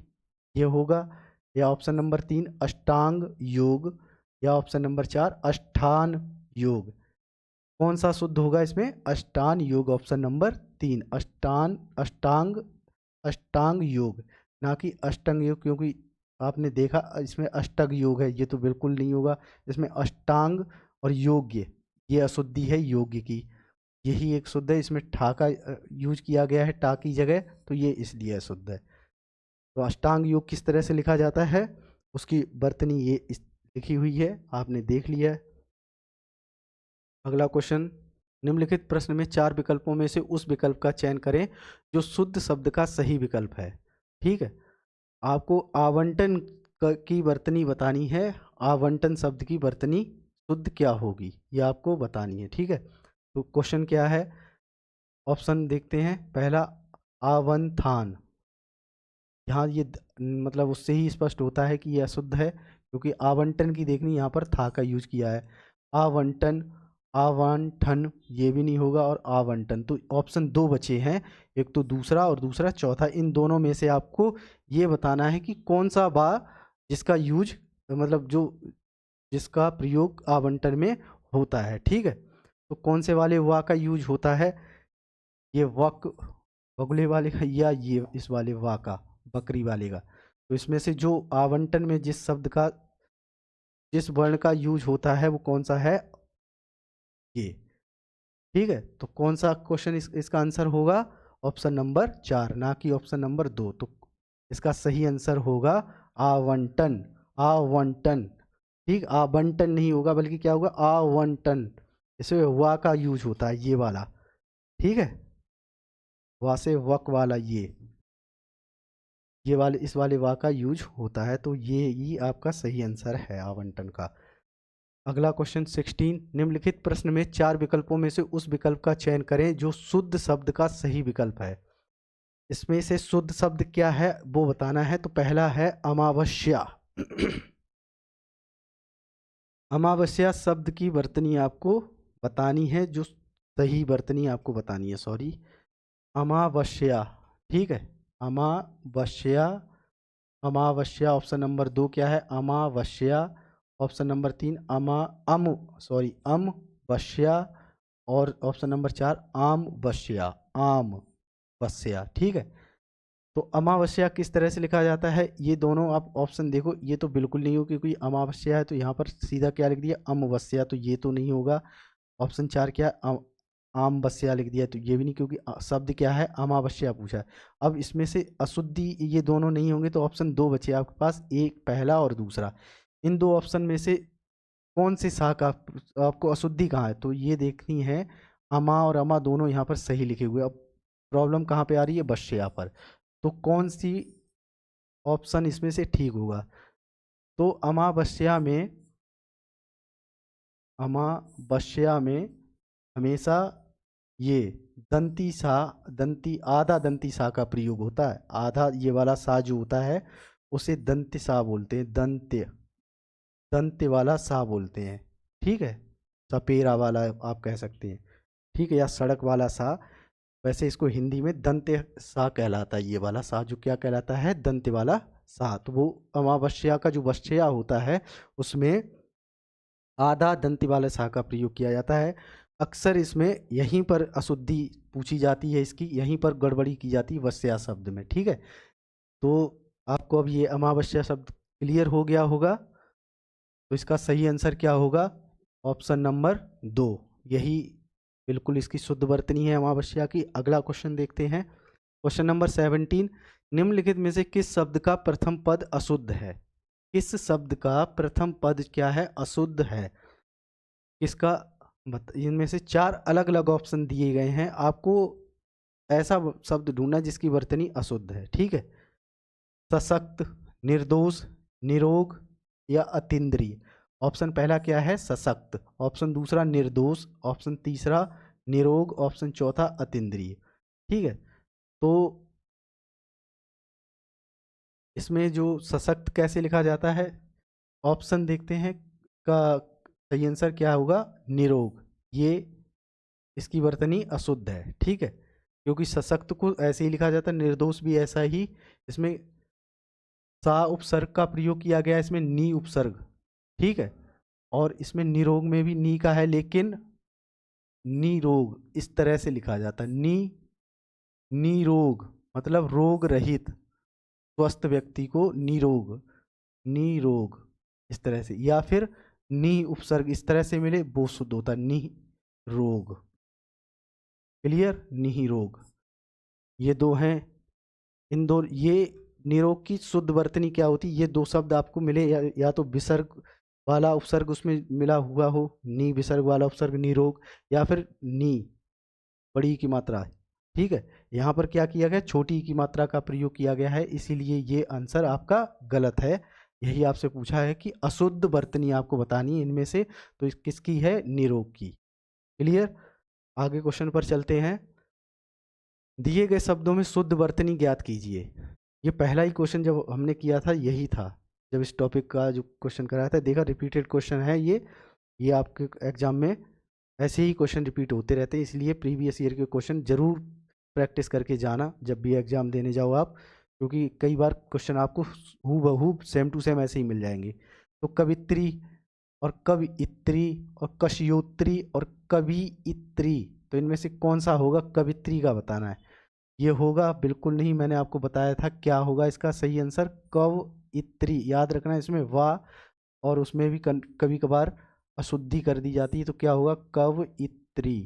ये होगा, या ऑप्शन नंबर 3 अष्टांग योग, या ऑप्शन नंबर 4 अष्टान योग। कौन सा शुद्ध होगा इसमें, अष्टान योग, ऑप्शन नंबर 3 अष्टांग योग, ना कि अष्टांग योग, क्योंकि आपने देखा इसमें अष्टग योग है, ये तो बिल्कुल नहीं होगा। इसमें अष्टांग और योग्य, ये अशुद्धि है योग्य की, यही एक शुद्ध है। इसमें ठा का यूज किया गया है टा की जगह, तो ये इसलिए अशुद्ध है। तो अष्टांग योग किस तरह से लिखा जाता है, उसकी वर्तनी ये लिखी हुई है, आपने देख लिया है। अगला क्वेश्चन, निम्नलिखित प्रश्न में 4 विकल्पों में से उस विकल्प का चयन करें जो शुद्ध शब्द का सही विकल्प है। ठीक है, आपको आवंटन की वर्तनी बतानी है। आवंटन शब्द की वर्तनी शुद्ध क्या होगी, ये आपको बतानी है। ठीक है, तो क्वेश्चन क्या है, ऑप्शन देखते हैं। पहला आवंथान, यहाँ ये मतलब उससे ही स्पष्ट होता है कि यह अशुद्ध है, क्योंकि आवंटन की देखनी, यहाँ पर था का यूज किया है। आवंटन, आवंठन ये भी नहीं होगा, और आवंटन। तो ऑप्शन 2 बचे हैं, एक तो दूसरा और दूसरा चौथा। इन दोनों में से आपको ये बताना है कि कौन सा बा जिसका यूज, मतलब जो जिसका प्रयोग आवंटन में होता है। ठीक है, तो कौन से वाले वा का यूज होता है, ये वक बगुले वाले का, या ये इस वाले वा का बकरी वाले का। तो इसमें से जो आवंटन में जिस शब्द का, जिस वर्ण का यूज होता है, वो कौन सा है, ये। ठीक है, तो कौन सा क्वेश्चन इसका आंसर होगा, ऑप्शन नंबर 4, ना कि ऑप्शन नंबर 2। तो इसका सही आंसर होगा आवंटन। आवंटन, ठीक, आवंटन नहीं होगा, बल्कि क्या होगा, आवंटन। इसमें वा का यूज होता है, ये वाला। ठीक है, वा से वक वाला, ये वाले, इस वाले वा का यूज होता है। तो ये ही आपका सही आंसर है आवंटन का। अगला क्वेश्चन 16, निम्नलिखित प्रश्न में 4 विकल्पों में से उस विकल्प का चयन करें जो शुद्ध शब्द का सही विकल्प है। इसमें से शुद्ध शब्द क्या है वो बताना है। तो पहला है अमावस्या। अमावस्या शब्द की वर्तनी आपको बतानी है, जो सही वर्तनी आपको बतानी है, सॉरी, अमावस्या। ठीक है, अमावस्या, अमावस्या ऑप्शन नंबर 2 क्या है, अमावस्या। ऑप्शन नंबर 3 अम वस्या, और ऑप्शन नंबर 4 आम वस्या, आम वस्या। ठीक है, तो अमावस्या किस तरह से लिखा जाता है, ये दोनों आप ऑप्शन देखो, ये तो बिल्कुल नहीं हो क्योंकि अमावस्या है, तो यहाँ पर सीधा क्या लिख दिया, अमावस्या, तो ये तो नहीं होगा। ऑप्शन 4 क्या, आमवस्या लिख दिया, तो ये भी नहीं, क्योंकि शब्द क्या है, अमावस्या पूछा है। अब इसमें से अशुद्धि ये दोनों नहीं होंगे, तो ऑप्शन 2 बचे आपके पास, एक पहला और दूसरा। इन दो ऑप्शन में से कौन सी शाख आपको अशुद्धि कहाँ है, तो ये देखनी है। अमा और अमा दोनों यहाँ पर सही लिखे हुए। अब प्रॉब्लम कहाँ पे आ रही है, वश्या पर। तो कौन सी ऑप्शन इसमें से ठीक होगा, तो अमावस्या में हमेशा ये आधा दंती सा का प्रयोग होता है। आधा ये वाला सा जो होता है उसे दंत सा बोलते हैं, दंत वाला सा बोलते हैं, ठीक है। सपेरा वाला आप कह सकते हैं, ठीक है, या सड़क वाला सा। वैसे इसको हिंदी में दंत सा कहलाता है, ये वाला सा जो क्या कहलाता है, दंत वाला सा। तो वो अमावस्या का जो वश्या होता है उसमें आधा दंत वाले सा का प्रयोग किया जाता है। अक्सर इसमें यहीं पर अशुद्धि पूछी जाती है, इसकी यहीं पर गड़बड़ी की जाती है वश्या शब्द में, ठीक है। तो आपको अब ये अमावस्या शब्द क्लियर हो गया होगा। तो इसका सही आंसर क्या होगा, ऑप्शन नंबर 2, यही बिल्कुल इसकी शुद्ध वर्तनी है अमावस्या की। अगला क्वेश्चन देखते हैं, क्वेश्चन नंबर 17, निम्नलिखित में से किस शब्द का प्रथम पद अशुद्ध है, किस शब्द का प्रथम पद क्या है, अशुद्ध है, किसका। इनमें से 4 अलग अलग ऑप्शन दिए गए हैं, आपको ऐसा शब्द ढूंढना जिसकी वर्तनी अशुद्ध है, ठीक है। सशक्त, निर्दोष, निरोग या अतीन्द्रिय। ऑप्शन पहला क्या है, सशक्त, ऑप्शन दूसरा निर्दोष, ऑप्शन तीसरा निरोग, ऑप्शन चौथा अतीन्द्रिय, ठीक है। तो इसमें जो सशक्त कैसे लिखा जाता है, ऑप्शन देखते हैं का सही आंसर क्या होगा, निरोग। ये इसकी वर्तनी अशुद्ध है, ठीक है, क्योंकि सशक्त को ऐसे ही लिखा जाता है, निर्दोष भी ऐसा ही। इसमें सा उपसर्ग का प्रयोग किया गया, इसमें नी उपसर्ग, ठीक है। और इसमें निरोग में भी नी का है, लेकिन निरोग इस तरह से लिखा जाता है, निरोग मतलब रोग रहित, स्वस्थ व्यक्ति को निरोग, निरोग इस तरह से, या फिर नी उपसर्ग इस तरह से मिले वो शुद्ध होता है, निरोग। क्लियर, निरोग, ये दो हैं। इन दो, ये निरोग की शुद्ध वर्तनी क्या होती, ये दो शब्द आपको मिले, या तो विसर्ग वाला उपसर्ग उसमें मिला हुआ हो, नी विसर्ग वाला उपसर्ग निरोग, या फिर नी बड़ी की मात्रा, ठीक है। यहाँ पर क्या किया गया, छोटी की मात्रा का प्रयोग किया गया है, इसीलिए ये आंसर आपका गलत है। यही आपसे पूछा है कि अशुद्ध वर्तनी आपको बतानी है इनमें से, तो किसकी है, निरोग की। क्लियर, आगे क्वेश्चन पर चलते हैं। दिए गए शब्दों में शुद्ध वर्तनी ज्ञात कीजिए। ये पहला ही क्वेश्चन जब हमने किया था यही था, जब इस टॉपिक का जो क्वेश्चन कराया था, देखा रिपीटेड क्वेश्चन है ये आपके एग्जाम में ऐसे ही क्वेश्चन रिपीट होते रहते हैं, इसलिए प्रीवियस ईयर के क्वेश्चन जरूर प्रैक्टिस करके जाना जब भी एग्जाम देने जाओ आप, क्योंकि कई बार क्वेश्चन आपको हूबहू सेम टू सेम ऐसे ही मिल जाएंगे। तो कवित्री और कवियत्री और कशयोत्री और कवियत्री, तो इनमें से कौन सा होगा, कवित्री का बताना है। ये होगा बिल्कुल नहीं, मैंने आपको बताया था क्या होगा इसका सही आंसर, कवियत्री। याद रखना इसमें वाह और उसमें भी कभी कभार अशुद्धि कर दी जाती है, तो क्या होगा, कवियत्री,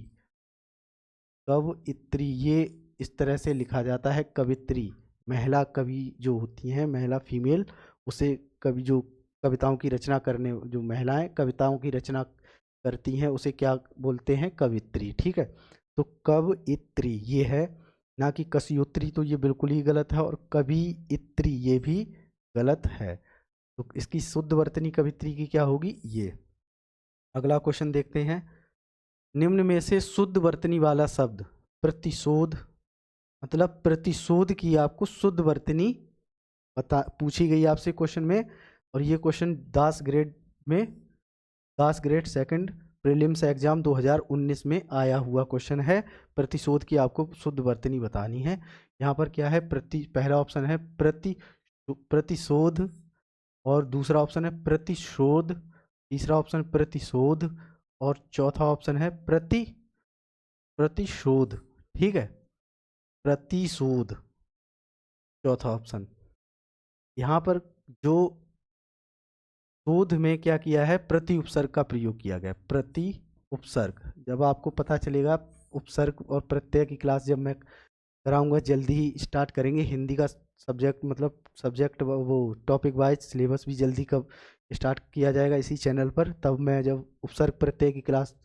कवियत्री। ये इस तरह से लिखा जाता है, कवित्री। महिला कवि जो होती हैं, महिला फीमेल, उसे कवि, जो कविताओं की रचना करने, जो महिलाएं कविताओं की रचना करती हैं उसे क्या बोलते हैं, कवित्री, ठीक है। तो कवियत्री ये है, ना कि कशयोत्री, तो ये बिल्कुल ही गलत है, और कवियत्री ये भी गलत है। तो इसकी शुद्ध वर्तनी कवित्री की क्या होगी, ये। अगला क्वेश्चन देखते हैं, निम्न में से शुद्ध वर्तनी वाला शब्द, प्रतिशोध, मतलब प्रतिशोध की आपको शुद्ध वर्तनी पूछी गई आपसे क्वेश्चन में। और ये क्वेश्चन 10 ग्रेड में, 10 ग्रेड सेकंड प्रीलिम्स एग्जाम 2019 में आया हुआ क्वेश्चन है। प्रतिशोध की आपको शुद्ध वर्तनी बतानी है। यहाँ पर क्या है, पहला ऑप्शन है प्रतिशोध, और दूसरा ऑप्शन है प्रतिशोध, तीसरा ऑप्शन प्रतिशोध, और चौथा ऑप्शन है प्रतिशोध, ठीक है, प्रतिशोध। चौथा ऑप्शन। यहाँ पर जो शोध में क्या किया है, प्रति उपसर्ग का प्रयोग किया गया। प्रति उपसर्ग, जब आपको पता चलेगा उपसर्ग और प्रत्यय की क्लास जब मैं कराऊंगा, जल्दी ही स्टार्ट करेंगे हिंदी का सब्जेक्ट, मतलब सब्जेक्ट वो टॉपिक वाइज सिलेबस भी जल्दी कब स्टार्ट किया जाएगा इसी चैनल पर। तब मैं जब उपसर्ग प्रत्यय की क्लास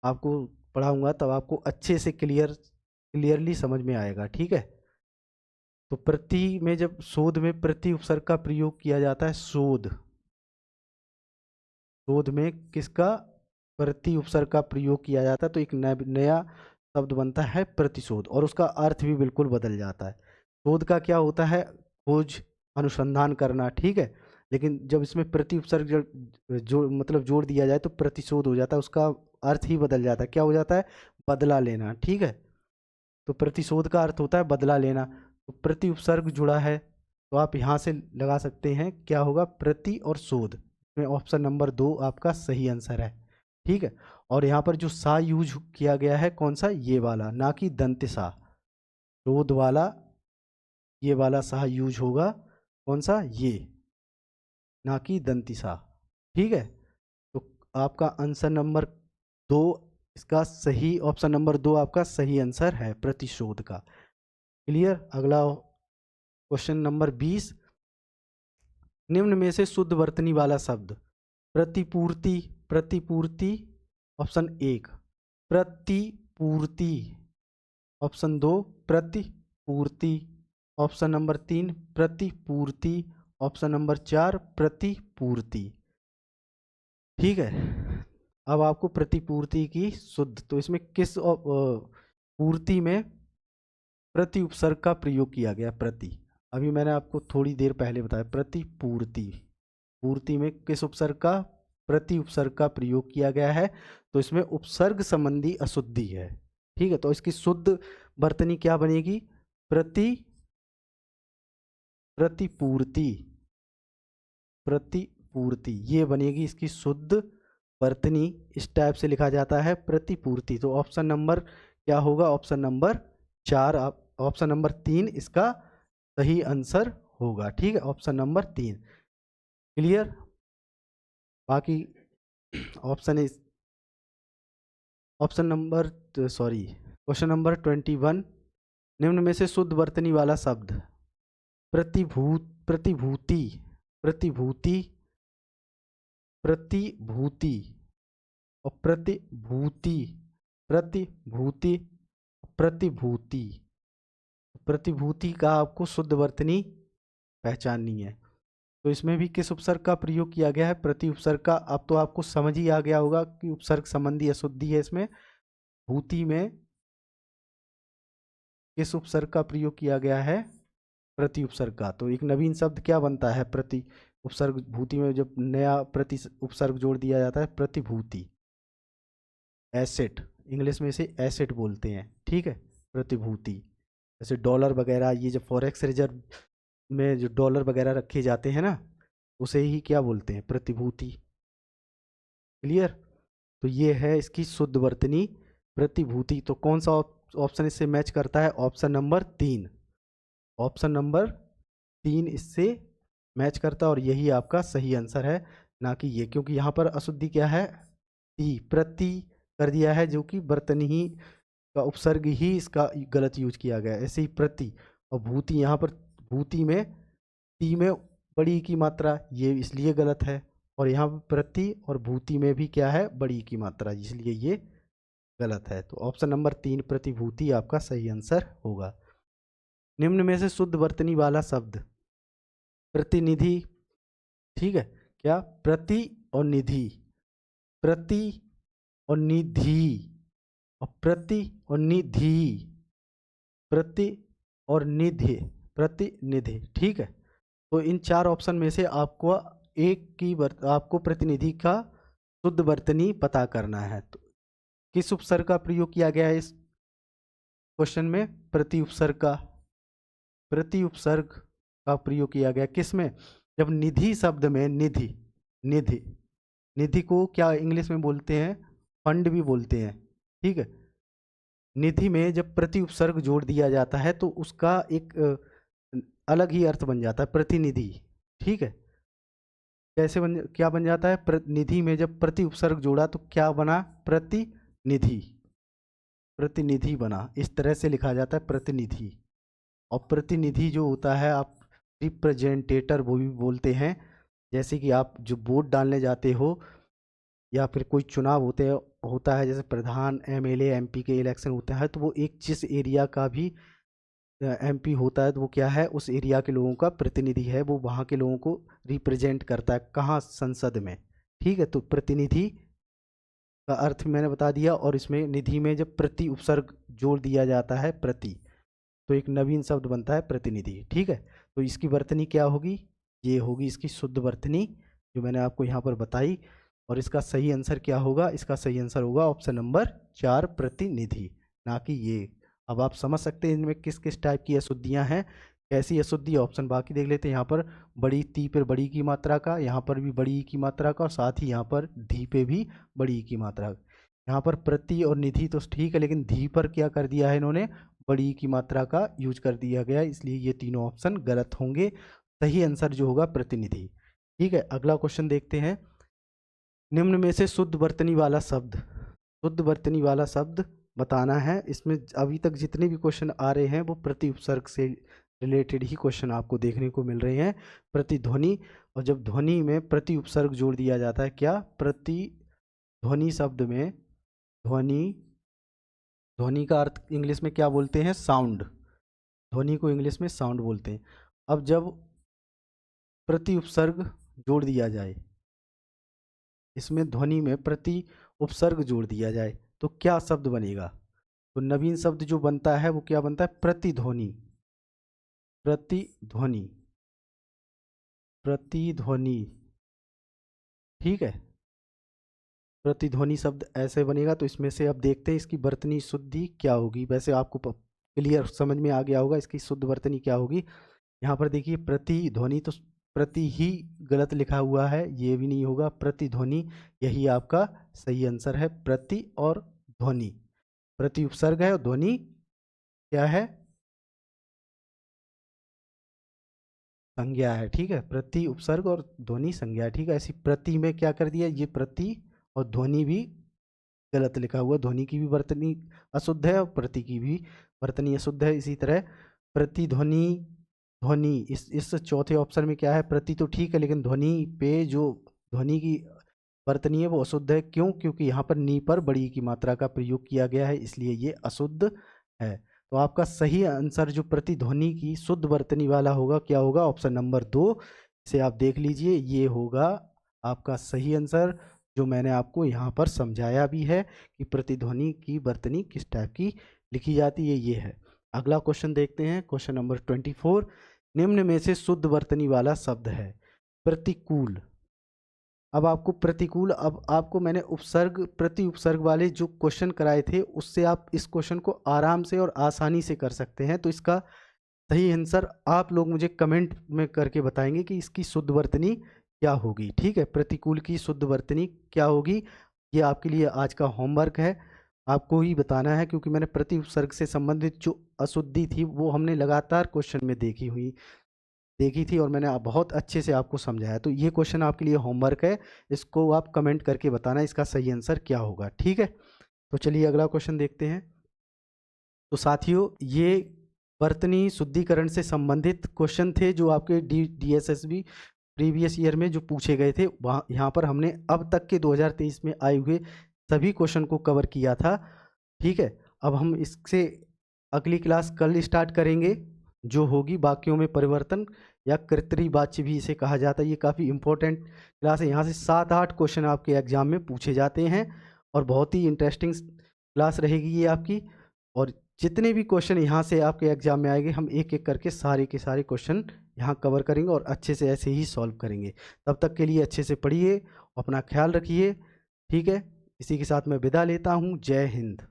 आपको पढ़ाऊंगा तब आपको अच्छे से क्लियरली समझ में आएगा, ठीक है। तो प्रति में जब शोध में प्रति उपसर्ग का प्रयोग किया जाता है, शोध शोध में किसका, प्रति उपसर्ग का प्रयोग किया जाता है, तो एक नया शब्द बनता है प्रतिशोध, और उसका अर्थ भी बिल्कुल बदल जाता है। शोध का क्या होता है, खोज, अनुसंधान करना, ठीक है। लेकिन जब इसमें प्रति उपसर्ग जो मतलब जोड़ दिया जाए तो प्रतिशोध हो जाता है, उसका अर्थ ही बदल जाता है। क्या हो जाता है, बदला लेना, ठीक है। तो प्रतिशोध का अर्थ होता है बदला लेना। तो प्रति उपसर्ग जुड़ा है तो आप यहाँ से लगा सकते हैं क्या होगा, प्रति और शोध में ऑप्शन नंबर 2 आपका सही आंसर है, ठीक है। और यहाँ पर जो सा यूज किया गया है कौन सा, ये वाला, ना कि दंत सा। शोध वाला ये वाला सा यूज होगा, कौन सा, ये, ना कि दंती सा, ठीक है। तो आपका आंसर नंबर 2, इसका सही ऑप्शन नंबर 2 आपका सही आंसर है, प्रतिशोध का। क्लियर। अगला क्वेश्चन नंबर 20, निम्न में से शुद्ध वर्तनी वाला शब्द। प्रतिपूर्ति, प्रतिपूर्ति ऑप्शन 1, प्रतिपूर्ति ऑप्शन 2, प्रतिपूर्ति ऑप्शन नंबर 3, प्रतिपूर्ति ऑप्शन नंबर 4, प्रतिपूर्ति, ठीक है। अब आपको प्रतिपूर्ति की शुद्ध, तो इसमें किस पूर्ति में प्रति उपसर्ग का प्रयोग किया गया, प्रति, अभी मैंने आपको थोड़ी देर पहले बताया, प्रतिपूर्ति, पूर्ति में किस उपसर्ग का, प्रति उपसर्ग का प्रयोग किया गया है, तो इसमें उपसर्ग संबंधी अशुद्धि है, ठीक है। तो इसकी शुद्ध वर्तनी क्या बनेगी, प्रतिपूर्ति, प्रतिपूर्ति ये बनेगी इसकी शुद्ध वर्तनी। इस टाइप से लिखा जाता है प्रतिपूर्ति। तो ऑप्शन नंबर क्या होगा, ऑप्शन नंबर 4, ऑप्शन नंबर 3 इसका सही आंसर होगा, ठीक है, ऑप्शन नंबर 3। क्लियर। बाकी option number sorry question number 21, निम्न में से शुद्ध वर्तनी वाला शब्द। प्रतिभूति, प्रतिभूति, प्रतिभूति और प्रतिभूति, प्रतिभूति, प्रतिभूति, प्रतिभूति का आपको शुद्ध वर्तनी पहचाननी है। तो इसमें भी किस उपसर्ग का प्रयोग किया गया है, प्रति उपसर्ग का। अब तो आपको समझ ही आ गया होगा कि उपसर्ग संबंधी अशुद्धि है इसमें। भूति में किस उपसर्ग का प्रयोग किया गया है, प्रति उपसर्ग का। तो एक नवीन शब्द क्या बनता है, प्रति उपसर्ग भूति में जब नया प्रति उपसर्ग जोड़ दिया जाता है, प्रतिभूति, एसेट, इंग्लिश में इसे एसेट बोलते हैं, ठीक है, प्रतिभूति। जैसे डॉलर वगैरह, ये जब फॉरेक्स रिजर्व में जो डॉलर वगैरह रखे जाते हैं ना, उसे ही क्या बोलते हैं, प्रतिभूति। क्लियर। तो ये है इसकी शुद्ध वर्तनी, प्रतिभूति। तो कौन सा ऑप्शन इससे मैच करता है, ऑप्शन नंबर 3, ऑप्शन नंबर 3 इससे मैच करता है, और यही आपका सही आंसर है, ना कि ये, क्योंकि यहाँ पर अशुद्धि क्या है, प्रति कर दिया है, जो कि वर्तनी ही का उपसर्ग ही इसका गलत यूज किया गया है। ऐसे ही प्रति और भूति, यहाँ पर भूति में ती में बड़ी की मात्रा, ये इसलिए गलत है, और यहाँ पर प्रति और भूति में भी क्या है, बड़ी की मात्रा, इसलिए ये गलत है। तो ऑप्शन नंबर 3 प्रतिभूति आपका सही आंसर होगा। निम्न में से शुद्ध वर्तनी वाला शब्द। प्रतिनिधि, ठीक है, क्या, प्रति और निधि, प्रति और निधि, और प्रति और निधि, प्रति और निधि, प्रतिनिधि, ठीक है। तो इन 4 ऑप्शन में से आपको आपको प्रतिनिधि का शुद्ध वर्तनी पता करना है। तो किस उपसर्ग का प्रयोग किया गया है इस क्वेश्चन में, प्रति उपसर्ग का, प्रति उपसर्ग का प्रयोग किया गया किस में, जब निधि शब्द में, निधि, निधि, निधि को क्या इंग्लिश में बोलते हैं, फंड भी बोलते हैं, ठीक है। निधि में जब प्रति उपसर्ग जोड़ दिया जाता है तो उसका एक अलग ही अर्थ बन जाता है, प्रतिनिधि। ठीक है, कैसे क्या बन जाता है? प्रतिनिधि में जब प्रति उपसर्ग जोड़ा तो क्या बना? प्रतिनिधि, प्रतिनिधि बना। इस तरह से लिखा जाता है प्रतिनिधि। और प्रतिनिधि जो होता है, आप रिप्रेजेंटेटर वो भी बोलते हैं। जैसे कि आप जो वोट डालने जाते हो या फिर कोई चुनाव होता है, जैसे प्रधान, एमएलए, एमपी के इलेक्शन होता है, तो वो एक जिस एरिया का भी एमपी होता है तो वो क्या है? उस एरिया के लोगों का प्रतिनिधि है, वो वहाँ के लोगों को रिप्रेजेंट करता है। कहाँ? संसद में। ठीक है, तो प्रतिनिधि का अर्थ मैंने बता दिया। और इसमें निधि में जब प्रति उपसर्ग जोड़ दिया जाता है, प्रति, तो एक नवीन शब्द बनता है प्रतिनिधि। ठीक है, तो इसकी वर्तनी क्या होगी? ये होगी इसकी शुद्ध वर्तनी, जो मैंने आपको यहाँ पर बताई। और इसका सही आंसर क्या होगा? इसका सही आंसर होगा ऑप्शन नंबर 4, प्रतिनिधि, ना कि ये। अब आप समझ सकते हैं इनमें किस किस टाइप की अशुद्धियाँ हैं, कैसी अशुद्धि ऑप्शन। बाकी देख लेते हैं। यहाँ पर बड़ी ती पर बड़ी की मात्रा का, यहाँ पर भी बड़ी की मात्रा का, और साथ ही यहाँ पर धी पे भी बड़ी की मात्रा। यहाँ पर प्रति और निधि तो ठीक है, लेकिन धी पर क्या कर दिया है इन्होंने? बड़ी की मात्रा का यूज कर दिया गया, इसलिए ये तीनों ऑप्शन गलत होंगे। सही आंसर जो होगा प्रतिनिधि। ठीक है, अगला क्वेश्चन देखते हैं। निम्न में से शुद्ध वर्तनी वाला शब्द, शुद्ध वर्तनी वाला शब्द बताना है। इसमें अभी तक जितने भी क्वेश्चन आ रहे हैं वो प्रति उपसर्ग से रिलेटेड ही क्वेश्चन आपको देखने को मिल रहे हैं। प्रतिध्वनि, और जब ध्वनि में प्रति उपसर्ग जोड़ दिया जाता है, क्या? प्रतिध्वनि शब्द में ध्वनि, ध्वनि का अर्थ इंग्लिश में क्या बोलते हैं? साउंड। ध्वनि को इंग्लिश में साउंड बोलते हैं। अब जब प्रति उपसर्ग जोड़ दिया जाए, इसमें ध्वनि में प्रति उपसर्ग जोड़ दिया जाए, तो क्या शब्द बनेगा? तो नवीन शब्द जो बनता है वो क्या बनता है? प्रतिध्वनि, प्रतिध्वनि, प्रतिध्वनि। ठीक है, प्रतिध्वनि शब्द ऐसे बनेगा। तो इसमें से अब देखते हैं इसकी वर्तनी शुद्धि क्या होगी। वैसे आपको क्लियर समझ में आ गया होगा इसकी शुद्ध वर्तनी क्या होगी। यहाँ पर देखिए प्रतिध्वनि, तो प्रति ही गलत लिखा हुआ है, ये भी नहीं होगा। प्रतिध्वनि यही आपका सही आंसर है। प्रति और ध्वनि, प्रति उपसर्ग है और ध्वनि क्या है? संज्ञा है। ठीक है, प्रति उपसर्ग और ध्वनि संज्ञा। ठीक है, ऐसी प्रति में क्या कर दिया? ये प्रति और ध्वनि भी गलत लिखा हुआ। ध्वनि की भी वर्तनी अशुद्ध है और प्रति की भी वर्तनी अशुद्ध है। इसी तरह प्रतिध्वनि, ध्वनि, इस चौथे ऑप्शन में क्या है? प्रति तो ठीक है, लेकिन ध्वनि पे जो ध्वनि की वर्तनी है वो अशुद्ध है। क्यों? क्योंकि यहाँ पर नी पर बड़ी की मात्रा का प्रयोग किया गया है, इसलिए ये अशुद्ध है। तो आपका सही आंसर जो प्रतिध्वनि की शुद्ध वर्तनी वाला होगा, क्या होगा? Option number 2। इसे आप देख लीजिए, ये होगा आपका सही आंसर, जो मैंने आपको यहाँ पर समझाया भी है कि प्रतिध्वनि की वर्तनी किस टाइप की लिखी जाती है, ये है। अगला क्वेश्चन देखते हैं, क्वेश्चन नंबर 24। निम्न में से शुद्ध वर्तनी वाला शब्द है प्रतिकूल। अब आपको प्रतिकूल, अब आपको मैंने उपसर्ग, प्रति उपसर्ग वाले जो क्वेश्चन कराए थे उससे आप इस क्वेश्चन को आराम से और आसानी से कर सकते हैं। तो इसका सही आंसर आप लोग मुझे कमेंट में करके बताएंगे कि इसकी शुद्ध वर्तनी क्या होगी। ठीक है, प्रतिकूल की शुद्ध वर्तनी क्या होगी, ये आपके लिए आज का होमवर्क है। आपको ही बताना है, क्योंकि मैंने प्रति उपसर्ग से संबंधित जो अशुद्धि थी वो हमने लगातार क्वेश्चन में देखी थी और मैंने बहुत अच्छे से आपको समझाया। तो ये क्वेश्चन आपके लिए होमवर्क है, इसको आप कमेंट करके बताना इसका सही आंसर क्या होगा। ठीक है, तो चलिए अगला क्वेश्चन देखते हैं। तो साथियों, ये वर्तनी शुद्धिकरण से संबंधित क्वेश्चन थे जो आपके DSSB प्रीवियस ईयर में जो पूछे गए थे। वहाँ यहाँ पर हमने अब तक के 2023 में आए हुए सभी क्वेश्चन को कवर किया था। ठीक है, अब हम इससे अगली क्लास कल स्टार्ट करेंगे, जो होगी वाक्यों में परिवर्तन या कृत्रिम वाच्य भी इसे कहा जाता है। ये काफ़ी इंपॉर्टेंट क्लास है, यहाँ से 7-8 क्वेश्चन आपके एग्जाम में पूछे जाते हैं और बहुत ही इंटरेस्टिंग क्लास रहेगी ये आपकी। और जितने भी क्वेश्चन यहाँ से आपके एग्जाम में आएंगे, हम एक एक करके सारे के सारे क्वेश्चन यहाँ कवर करेंगे और अच्छे से ऐसे ही सॉल्व करेंगे। तब तक के लिए अच्छे से पढ़िए, अपना ख्याल रखिए। ठीक है, इसी के साथ मैं विदा लेता हूँ। जय हिंद।